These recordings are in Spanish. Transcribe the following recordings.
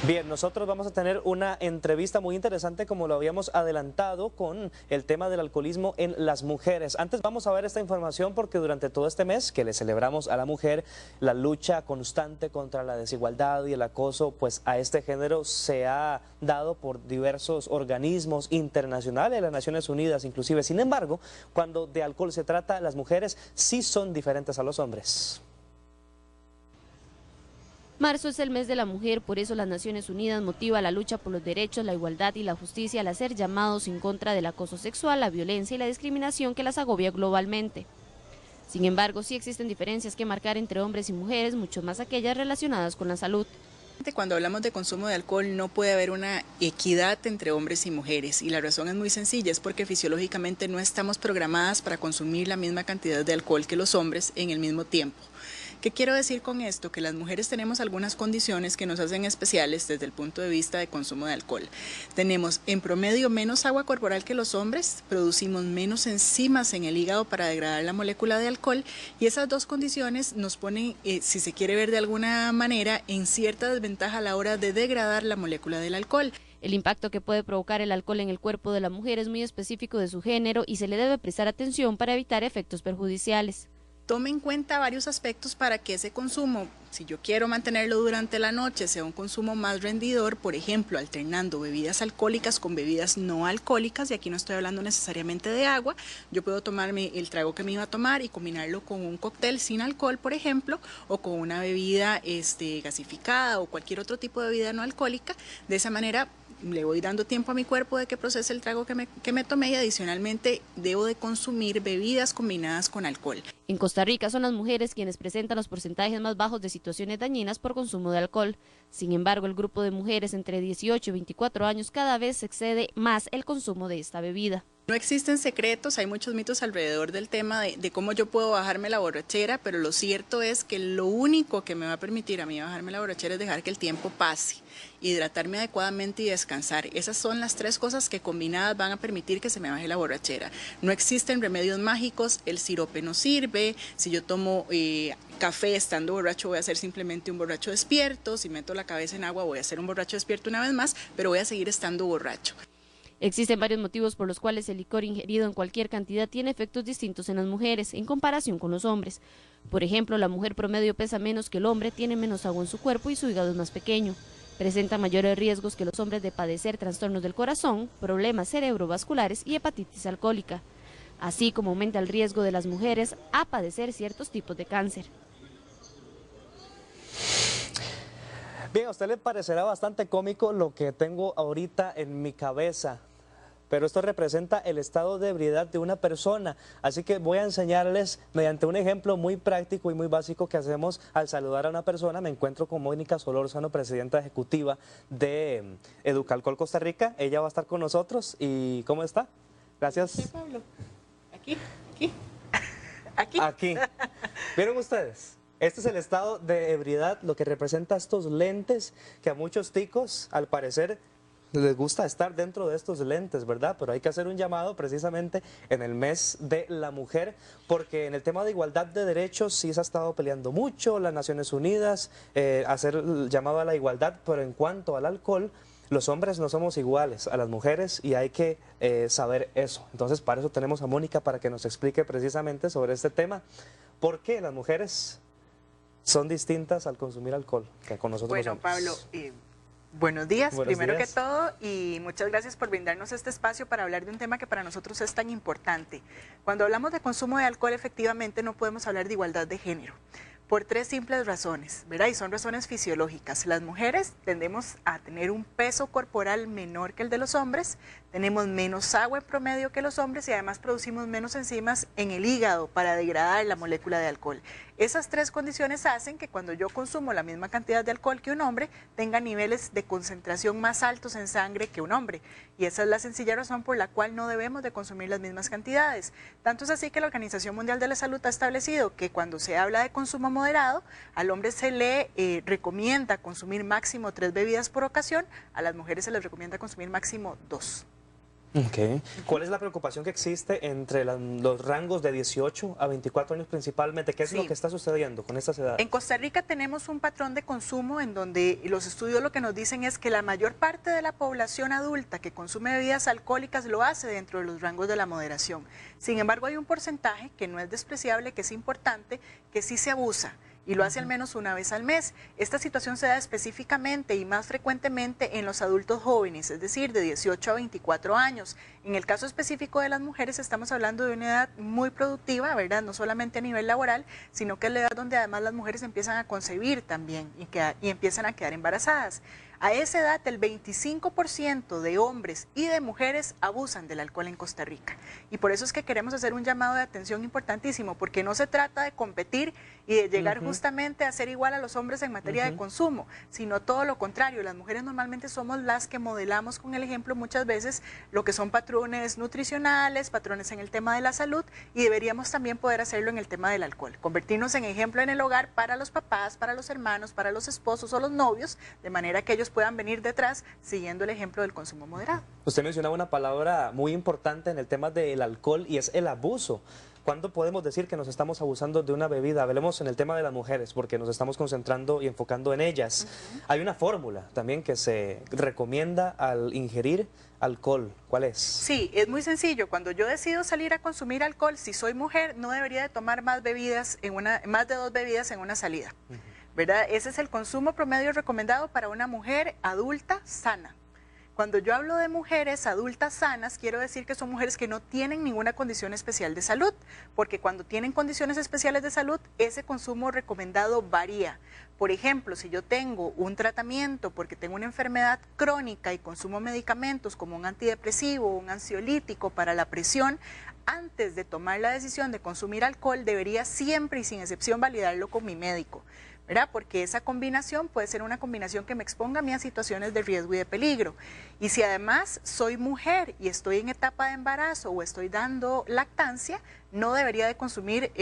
Bien, nosotros vamos a tener una entrevista muy interesante, como lo habíamos adelantado, con el tema del alcoholismo en las mujeres. Antes vamos a ver esta información porque durante todo este mes que le celebramos a la mujer, la lucha constante contra la desigualdad y el acoso pues a este género se ha dado por diversos organismos internacionales, las Naciones Unidas inclusive. Sin embargo, cuando de alcohol se trata, las mujeres sí son diferentes a los hombres. Marzo es el mes de la mujer, por eso las Naciones Unidas motiva la lucha por los derechos, la igualdad y la justicia al hacer llamados en contra del acoso sexual, la violencia y la discriminación que las agobia globalmente. Sin embargo, sí existen diferencias que marcar entre hombres y mujeres, mucho más aquellas relacionadas con la salud. Cuando hablamos de consumo de alcohol no puede haber una equidad entre hombres y mujeres y la razón es muy sencilla, es porque fisiológicamente no estamos programadas para consumir la misma cantidad de alcohol que los hombres en el mismo tiempo. ¿Qué quiero decir con esto? Que las mujeres tenemos algunas condiciones que nos hacen especiales desde el punto de vista de consumo de alcohol. Tenemos en promedio menos agua corporal que los hombres, producimos menos enzimas en el hígado para degradar la molécula de alcohol y esas dos condiciones nos ponen, si se quiere ver de alguna manera, en cierta desventaja a la hora de degradar la molécula del alcohol. El impacto que puede provocar el alcohol en el cuerpo de la mujer es muy específico de su género y se le debe prestar atención para evitar efectos perjudiciales. Tome en cuenta varios aspectos para que ese consumo, si yo quiero mantenerlo durante la noche, sea un consumo más rendidor, por ejemplo, alternando bebidas alcohólicas con bebidas no alcohólicas, y aquí no estoy hablando necesariamente de agua, yo puedo tomarme el trago que me iba a tomar y combinarlo con un cóctel sin alcohol, por ejemplo, o con una bebida gasificada o cualquier otro tipo de bebida no alcohólica. De esa manera le voy dando tiempo a mi cuerpo de que procese el trago que me tomé y adicionalmente debo de consumir bebidas combinadas con alcohol. En Costa Rica son las mujeres quienes presentan los porcentajes más bajos de situaciones dañinas por consumo de alcohol. Sin embargo, el grupo de mujeres entre 18 y 24 años cada vez excede más el consumo de esta bebida. No existen secretos, hay muchos mitos alrededor del tema de cómo yo puedo bajarme la borrachera, pero lo cierto es que lo único que me va a permitir a mí bajarme la borrachera es dejar que el tiempo pase, hidratarme adecuadamente y descansar. Esas son las tres cosas que combinadas van a permitir que se me baje la borrachera. No existen remedios mágicos, el sirope no sirve, si yo tomo café estando borracho voy a ser simplemente un borracho despierto, si meto la cabeza en agua voy a ser un borracho despierto una vez más, pero voy a seguir estando borracho. Existen varios motivos por los cuales el licor ingerido en cualquier cantidad tiene efectos distintos en las mujeres en comparación con los hombres. Por ejemplo, la mujer promedio pesa menos que el hombre, tiene menos agua en su cuerpo y su hígado es más pequeño. Presenta mayores riesgos que los hombres de padecer trastornos del corazón, problemas cerebrovasculares y hepatitis alcohólica, así como aumenta el riesgo de las mujeres a padecer ciertos tipos de cáncer. Bien, a usted le parecerá bastante cómico lo que tengo ahorita en mi cabeza, pero esto representa el estado de ebriedad de una persona, así que voy a enseñarles mediante un ejemplo muy práctico y muy básico que hacemos al saludar a una persona. Me encuentro con Mónica Solórzano, presidenta ejecutiva de Educalcohol Costa Rica. Ella va a estar con nosotros. ¿Y cómo está? Gracias. Sí, Pablo. Aquí. Aquí. ¿Vieron ustedes? Este es el estado de ebriedad, lo que representa estos lentes que a muchos ticos, al parecer, les gusta estar dentro de estos lentes, ¿verdad? Pero hay que hacer un llamado precisamente en el mes de la mujer, porque en el tema de igualdad de derechos sí se ha estado peleando mucho, las Naciones Unidas, hacer el llamado a la igualdad, pero en cuanto al alcohol, los hombres no somos iguales a las mujeres y hay que saber eso. Entonces, para eso tenemos a Mónica para que nos explique precisamente sobre este tema. ¿Por qué las mujeres son distintas al consumir alcohol que con nosotros los Bueno, hombres? Pablo, buenos días, primero días. que todo, y muchas gracias por brindarnos este espacio para hablar de un tema que para nosotros es tan importante. Cuando hablamos de consumo de alcohol, efectivamente no podemos hablar de igualdad de género, por tres simples razones, ¿verdad? Y son razones fisiológicas. Las mujeres tendemos a tener un peso corporal menor que el de los hombres, tenemos menos agua en promedio que los hombres y además producimos menos enzimas en el hígado para degradar la molécula de alcohol. Esas tres condiciones hacen que cuando yo consumo la misma cantidad de alcohol que un hombre, tenga niveles de concentración más altos en sangre que un hombre. Y esa es la sencilla razón por la cual no debemos de consumir las mismas cantidades. Tanto es así que la Organización Mundial de la Salud ha establecido que cuando se habla de consumo moderado, al hombre se le recomienda consumir máximo 3 bebidas por ocasión, a las mujeres se les recomienda consumir máximo 2. Okay. ¿Cuál es la preocupación que existe entre los rangos de 18 a 24 años principalmente? ¿Qué es lo que está sucediendo con estas edades? En Costa Rica tenemos un patrón de consumo en donde los estudios lo que nos dicen es que la mayor parte de la población adulta que consume bebidas alcohólicas lo hace dentro de los rangos de la moderación. Sin embargo, hay un porcentaje que no es despreciable, que es importante, que sí se abusa y lo hace al menos una vez al mes. Esta situación se da específicamente y más frecuentemente en los adultos jóvenes, es decir, de 18 a 24 años. En el caso específico de las mujeres estamos hablando de una edad muy productiva, ¿verdad? No solamente a nivel laboral, sino que es la edad donde además las mujeres empiezan a concebir también y empiezan a quedar embarazadas. A esa edad, el 25% de hombres y de mujeres abusan del alcohol en Costa Rica. Y por eso es que queremos hacer un llamado de atención importantísimo, porque no se trata de competir y de llegar justamente a ser igual a los hombres en materia de consumo, sino todo lo contrario. Las mujeres normalmente somos las que modelamos con el ejemplo muchas veces lo que son patrones nutricionales, patrones en el tema de la salud, y deberíamos también poder hacerlo en el tema del alcohol. Convertirnos en ejemplo en el hogar para los papás, para los hermanos, para los esposos o los novios, de manera que ellos puedan venir detrás siguiendo el ejemplo del consumo moderado. Usted mencionaba una palabra muy importante en el tema del alcohol y es el abuso. ¿Cuándo podemos decir que nos estamos abusando de una bebida? Hablemos en el tema de las mujeres, porque nos estamos concentrando y enfocando en ellas. Hay una fórmula también que se recomienda al ingerir alcohol. ¿Cuál es? Sí, es muy sencillo. Cuando yo decido salir a consumir alcohol, si soy mujer, no debería de tomar más de 2 bebidas en una salida. ¿Verdad? Ese es el consumo promedio recomendado para una mujer adulta sana. Cuando yo hablo de mujeres adultas sanas, quiero decir que son mujeres que no tienen ninguna condición especial de salud, porque cuando tienen condiciones especiales de salud, ese consumo recomendado varía. Por ejemplo, si yo tengo un tratamiento porque tengo una enfermedad crónica y consumo medicamentos como un antidepresivo o un ansiolítico para la presión, antes de tomar la decisión de consumir alcohol, debería siempre y sin excepción validarlo con mi médico, ¿verdad? Porque esa combinación puede ser una combinación que me exponga a mí a situaciones de riesgo y de peligro. Y si además soy mujer y estoy en etapa de embarazo o estoy dando lactancia, no debería de consumir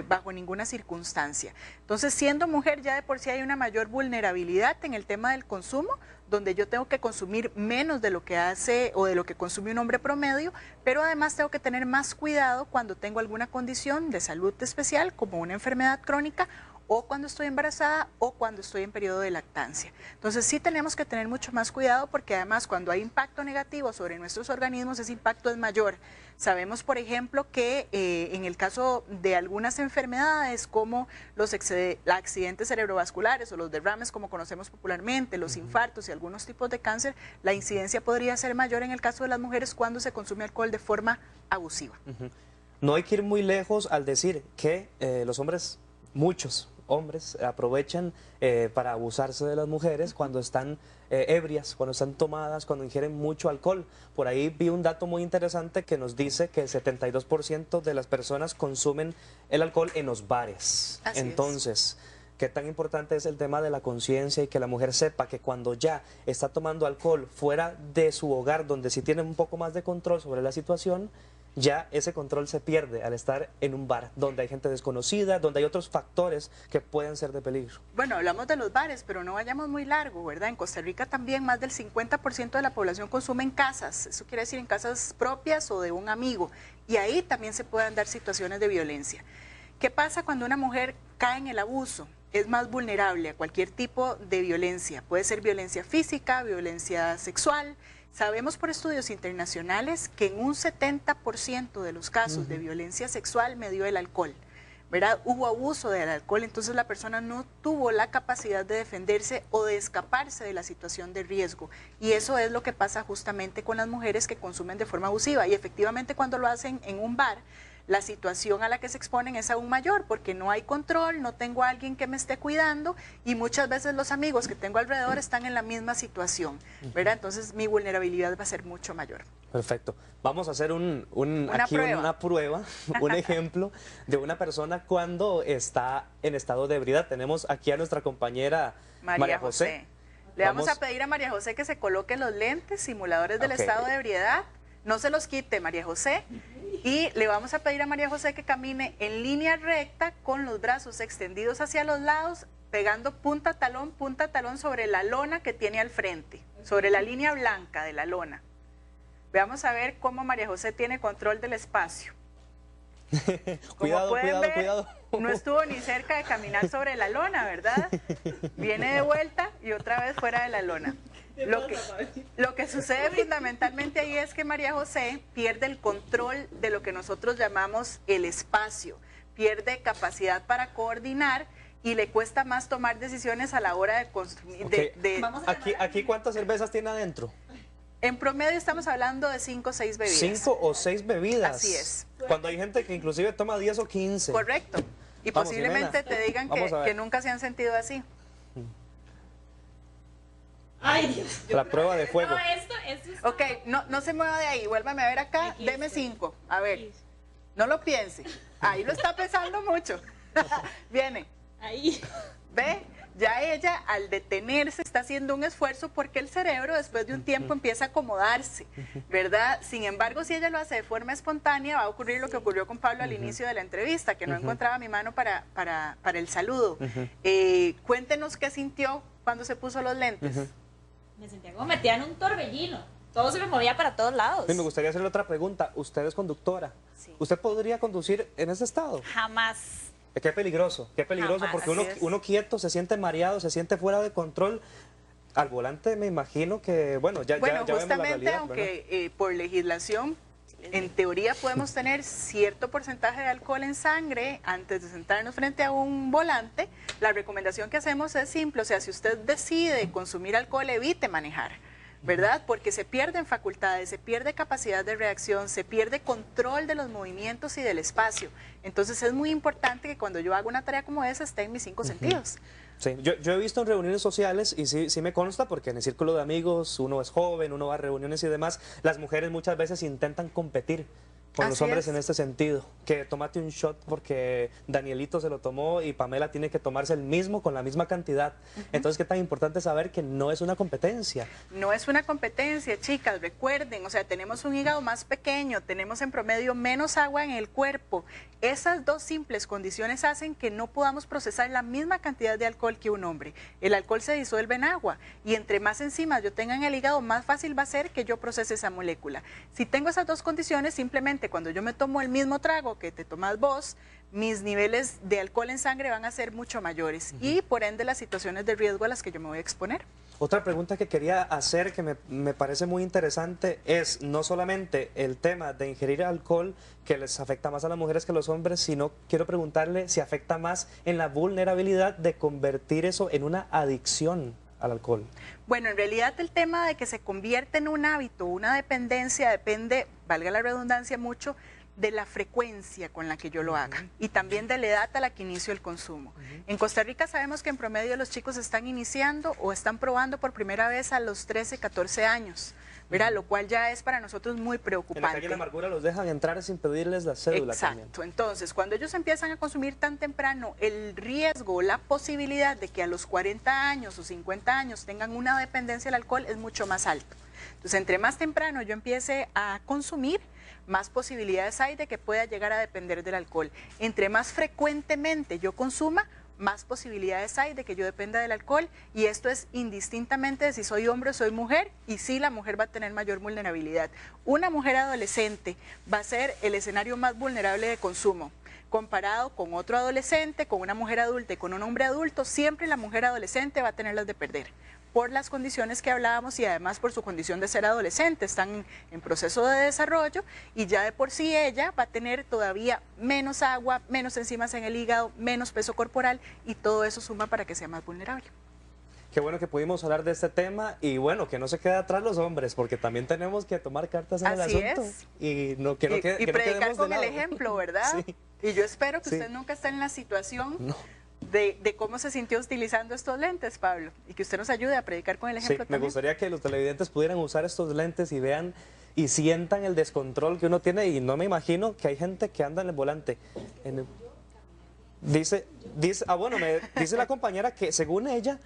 bajo ninguna circunstancia. Entonces, siendo mujer ya de por sí hay una mayor vulnerabilidad en el tema del consumo, donde yo tengo que consumir menos de lo que hace o de lo que consume un hombre promedio, pero además tengo que tener más cuidado cuando tengo alguna condición de salud especial, como una enfermedad crónica, o cuando estoy embarazada o cuando estoy en periodo de lactancia. Entonces sí tenemos que tener mucho más cuidado porque además cuando hay impacto negativo sobre nuestros organismos, ese impacto es mayor. Sabemos, por ejemplo, que en el caso de algunas enfermedades como los accidentes cerebrovasculares o los derrames, como conocemos popularmente, los infartos y algunos tipos de cáncer, la incidencia podría ser mayor en el caso de las mujeres cuando se consume alcohol de forma abusiva. No hay que ir muy lejos al decir que los hombres, muchos hombres aprovechan para abusarse de las mujeres cuando están ebrias, cuando están tomadas, cuando ingieren mucho alcohol. Por ahí vi un dato muy interesante que nos dice que el 72% de las personas consumen el alcohol en los bares. Entonces, ¿qué tan importante es el tema de la conciencia y que la mujer sepa que cuando ya está tomando alcohol fuera de su hogar, donde sí tiene un poco más de control sobre la situación, ya ese control se pierde al estar en un bar donde hay gente desconocida, donde hay otros factores que pueden ser de peligro? Bueno, hablamos de los bares, pero no vayamos muy largo, ¿verdad? En Costa Rica también más del 50% de la población consume en casas, eso quiere decir en casas propias o de un amigo, y ahí también se pueden dar situaciones de violencia. ¿Qué pasa cuando una mujer cae en el abuso? Es más vulnerable a cualquier tipo de violencia, puede ser violencia física, violencia sexual. Sabemos por estudios internacionales que en un 70% de los casos de violencia sexual me dio el alcohol, ¿verdad? Hubo abuso del alcohol, entonces la persona no tuvo la capacidad de defenderse o de escaparse de la situación de riesgo. Y eso es lo que pasa justamente con las mujeres que consumen de forma abusiva. Y efectivamente cuando lo hacen en un bar, la situación a la que se exponen es aún mayor porque no hay control, no tengo a alguien que me esté cuidando y muchas veces los amigos que tengo alrededor están en la misma situación, ¿verdad? Entonces mi vulnerabilidad va a ser mucho mayor. Perfecto. Vamos a hacer una prueba, un ejemplo de una persona cuando está en estado de ebriedad. Tenemos aquí a nuestra compañera María José. Le vamos a pedir a María José que se coloque los lentes simuladores del estado de ebriedad. No se los quite, María José. Y le vamos a pedir a María José que camine en línea recta con los brazos extendidos hacia los lados, pegando punta a talón sobre la lona que tiene al frente, sobre la línea blanca de la lona. Veamos a ver cómo María José tiene control del espacio. Cuidado, cuidado, cuidado. No estuvo ni cerca de caminar sobre la lona, ¿verdad? Viene de vuelta y otra vez fuera de la lona. Lo que sucede fundamentalmente ahí es que María José pierde el control de lo que nosotros llamamos el espacio, pierde capacidad para coordinar y le cuesta más tomar decisiones a la hora de consumir. Aquí, ¿cuántas cervezas tiene adentro? En promedio estamos hablando de 5 o 6 bebidas. 5 o 6 bebidas. Así es. Cuando hay gente que inclusive toma 10 o 15. Correcto. Y Vamos, posiblemente Jimena, te digan que nunca se han sentido así. Ay, Dios. La prueba de fuego. No, esto está... Ok, no se mueva de ahí, vuélvame a ver acá, Aquí deme estoy. 5. A ver, no lo piense. Ahí lo está pesando mucho. Viene, Ahí. ¿ve? Ya ella al detenerse está haciendo un esfuerzo porque el cerebro después de un tiempo empieza a acomodarse, ¿verdad? Sin embargo, si ella lo hace de forma espontánea, va a ocurrir lo que ocurrió con Pablo al inicio de la entrevista, que no encontraba mi mano para el saludo. Cuéntenos qué sintió cuando se puso los lentes. Me sentía como metida en un torbellino. Todo se me movía para todos lados. Me gustaría hacerle otra pregunta. Usted es conductora. Sí. ¿Usted podría conducir en ese estado? Jamás. Qué peligroso Jamás, porque así es. uno quieto se siente mareado, se siente fuera de control. Al volante me imagino que, bueno, ya vemos la justamente, realidad, aunque por legislación, en teoría podemos tener cierto porcentaje de alcohol en sangre antes de sentarnos frente a un volante, la recomendación que hacemos es simple, o sea, si usted decide consumir alcohol, evite manejar, ¿verdad? Porque se pierden facultades, se pierde capacidad de reacción, se pierde control de los movimientos y del espacio. Entonces es muy importante que cuando yo hago una tarea como esa esté en mis 5 sentidos. Sí, yo he visto en reuniones sociales y sí me consta porque en el círculo de amigos uno es joven, uno va a reuniones y demás, las mujeres muchas veces intentan competir con los Así hombres es. en este sentido, que tómate un shot porque Danielito se lo tomó y Pamela tiene que tomarse el mismo con la misma cantidad. Entonces, qué tan importante saber que no es una competencia. No es una competencia, chicas, recuerden, o sea, tenemos un hígado más pequeño, tenemos en promedio menos agua en el cuerpo. Esas dos simples condiciones hacen que no podamos procesar la misma cantidad de alcohol que un hombre. El alcohol se disuelve en agua y entre más enzimas yo tenga en el hígado, más fácil va a ser que yo procese esa molécula. Si tengo esas dos condiciones, simplemente cuando yo me tomo el mismo trago que te tomas vos, mis niveles de alcohol en sangre van a ser mucho mayores y por ende las situaciones de riesgo a las que yo me voy a exponer. Otra pregunta que quería hacer que me parece muy interesante es no solamente el tema de ingerir alcohol que les afecta más a las mujeres que a los hombres, sino quiero preguntarle si afecta más en la vulnerabilidad de convertir eso en una adicción al alcohol. Bueno, en realidad el tema de que se convierte en un hábito, una dependencia, depende, valga la redundancia, mucho de la frecuencia con la que yo lo haga y también de la edad a la que inicio el consumo. En Costa Rica sabemos que en promedio los chicos están iniciando o están probando por primera vez a los 13, 14 años, ¿verdad? Lo cual ya es para nosotros muy En la preocupante. calle de la amargura los dejan entrar sin pedirles la cédula. Exacto, también. entonces cuando ellos empiezan a consumir tan temprano, el riesgo, la posibilidad de que a los 40 años o 50 años tengan una dependencia al alcohol es mucho más alto. Entonces, entre más temprano yo empiece a consumir, más posibilidades hay de que pueda llegar a depender del alcohol. Entre más frecuentemente yo consuma, más posibilidades hay de que yo dependa del alcohol y esto es indistintamente de si soy hombre o soy mujer y sí la mujer va a tener mayor vulnerabilidad. Una mujer adolescente va a ser el escenario más vulnerable de consumo. Comparado con otro adolescente, con una mujer adulta y con un hombre adulto, siempre la mujer adolescente va a tener las de perder por las condiciones que hablábamos y además por su condición de ser adolescente, están en proceso de desarrollo y ya de por sí ella va a tener todavía menos agua, menos enzimas en el hígado, menos peso corporal y todo eso suma para que sea más vulnerable. Qué bueno que pudimos hablar de este tema y bueno, que no se quede atrás los hombres, porque también tenemos que tomar cartas en Así el asunto. es. Y no, que no, Y que no predicar quedemos con de el lado. ejemplo, ¿verdad? Sí. Y yo espero que Sí. usted nunca esté en la situación No. de cómo se sintió utilizando estos lentes, Pablo, y que usted nos ayude a predicar con el Sí, ejemplo me también. gustaría que los televidentes pudieran usar estos lentes y vean y sientan el descontrol que uno tiene y no me imagino que hay gente que anda en el volante. Dice la compañera que según ella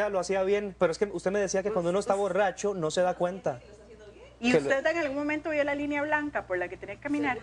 lo hacía bien, pero es que usted me decía que cuando uno está borracho no se da cuenta. ¿Y que usted en algún momento vio la línea blanca por la que tenía que caminar?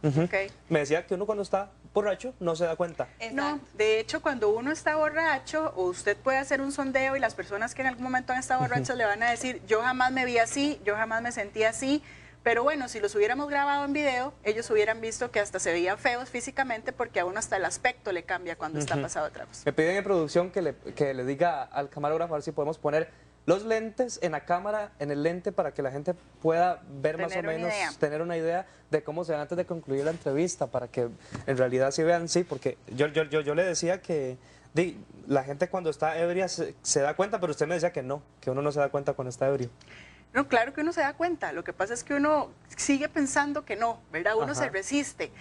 Ok. Me decía que uno cuando está borracho no se da cuenta. No, de hecho, cuando uno está borracho, o usted puede hacer un sondeo y las personas que en algún momento han estado borrachas le van a decir, yo jamás me vi así, yo jamás me sentí así. Pero bueno, si los hubiéramos grabado en video, ellos hubieran visto que hasta se veían feos físicamente porque a uno hasta el aspecto le cambia cuando está pasado de tragos. Me piden en producción que le diga al camarógrafo a ver si podemos poner los lentes en la cámara, en el lente, para que la gente pueda ver más o menos, tener una idea de cómo se ve antes de concluir la entrevista, para que en realidad sí vean, sí, porque yo le decía que la gente cuando está ebria se da cuenta, pero usted me decía que no, que uno no se da cuenta cuando está ebrio. No, claro que uno se da cuenta, lo que pasa es que uno sigue pensando que no, ¿verdad? Uno se resiste.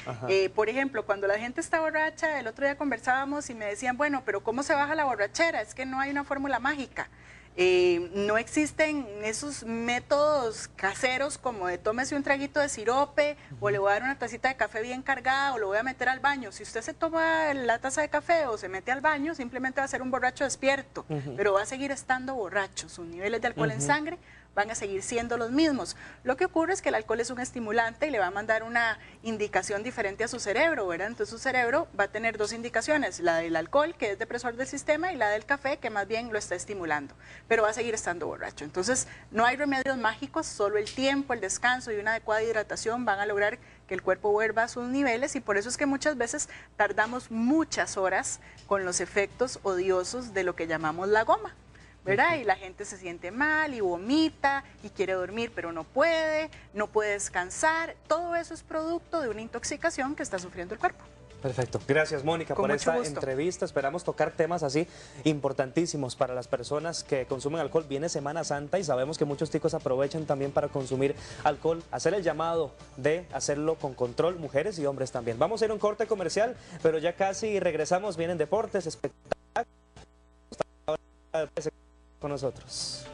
Por ejemplo, cuando la gente está borracha, el otro día conversábamos y me decían, bueno, pero ¿cómo se baja la borrachera? Es que no hay una fórmula mágica. No existen esos métodos caseros como de tómese un traguito de sirope o le voy a dar una tacita de café bien cargada o lo voy a meter al baño. Si usted se toma la taza de café o se mete al baño, simplemente va a ser un borracho despierto, pero va a seguir estando borracho. Sus niveles de alcohol en sangre van a seguir siendo los mismos. Lo que ocurre es que el alcohol es un estimulante y le va a mandar una indicación diferente a su cerebro, ¿verdad? Entonces su cerebro va a tener dos indicaciones, la del alcohol, que es depresor del sistema, y la del café, que más bien lo está estimulando, pero va a seguir estando borracho. Entonces no hay remedios mágicos, solo el tiempo, el descanso y una adecuada hidratación van a lograr que el cuerpo vuelva a sus niveles, y por eso es que muchas veces tardamos muchas horas con los efectos odiosos de lo que llamamos la goma, ¿verdad? Y la gente se siente mal y vomita y quiere dormir pero no puede descansar. Todo eso es producto de una intoxicación que está sufriendo el cuerpo. Perfecto. Gracias, Mónica, por esta entrevista. Esperamos tocar temas así importantísimos para las personas que consumen alcohol. Viene Semana Santa y sabemos que muchos ticos aprovechan también para consumir alcohol. Hacer el llamado de hacerlo con control, mujeres y hombres también. Vamos a ir a un corte comercial, pero ya casi regresamos. Vienen deportes, espectáculos con nosotros.